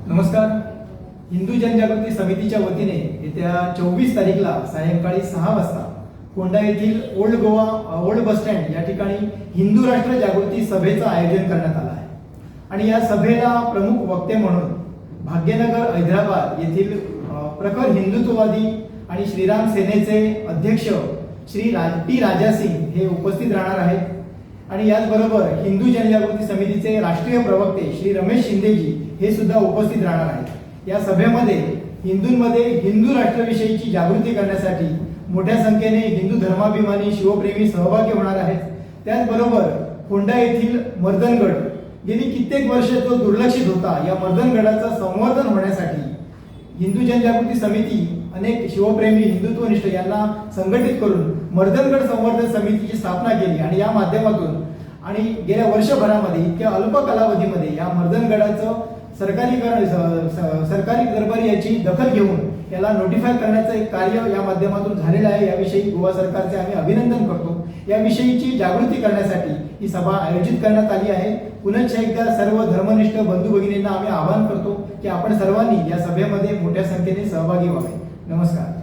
नमस्कार. हिंदू जनजागृती समितीच्या वतीने येत्या 24 तारीखला सायंकाळी 6 वाजता कोंढा येथील ओल्ड बस स्टँड या ठिकाणी हिंदू राष्ट्र जागृती सभेचं आयोजन करण्यात आलं आहे. आणि या सभेला प्रमुख वक्ते म्हणून भाग्यनगर हैदराबाद येथील प्रखर हिंदुत्ववादी आणि श्रीराम सेनेचे अध्यक्ष श्री टी राजा सिंग हे उपस्थित राहणार आहेत. आणि याचबरोबर हिंदू जनजागृती समितीचे राष्ट्रीय प्रवक्ते श्री रमेश शिंदेजी हे सुद्धा उपस्थित राहणार आहेत. या सभेमध्ये हिंदूंमध्ये हिंदू राष्ट्राविषयीची जागृती करण्यासाठी मोठ्या संख्येने हिंदू धर्माभिमानी शिवप्रेमी सहभागी होणार आहेत. त्याचबरोबर कोंढा येथील मर्दनगड गेली कित्येक वर्ष जो दुर्लक्षित होता, या मर्दनगडाचं संवर्धन होण्यासाठी हिंदू जनजागृती समिती अनेक शिवप्रेमी हिंदुत्वनिष्ठ यांना संघटित करून मर्दनगड संवर्धन समितीची स्थापना केली. आणि या माध्यमातून आणि गेल्या वर्षभरामध्ये इतक्या अल्प कालावधीमध्ये या मर्दनगडाचं सरकारी दरबारी याची दखल घेऊन याला नोटिफाय करण्याचं एक कार्य या माध्यमातून झालेलं आहे. याविषयी गोवा सरकारचे आम्ही अभिनंदन करतो. याविषयीची जागृती करण्यासाठी ही सभा आयोजित करण्यात आली आहे. पुनश्च एकदा सर्व धर्मनिष्ठ बंधू भगिनींना आम्ही आवाहन करतो की आपण सर्वांनी या सभेमध्ये मोठ्या संख्येने सहभागी व्हावे. नमस्कार.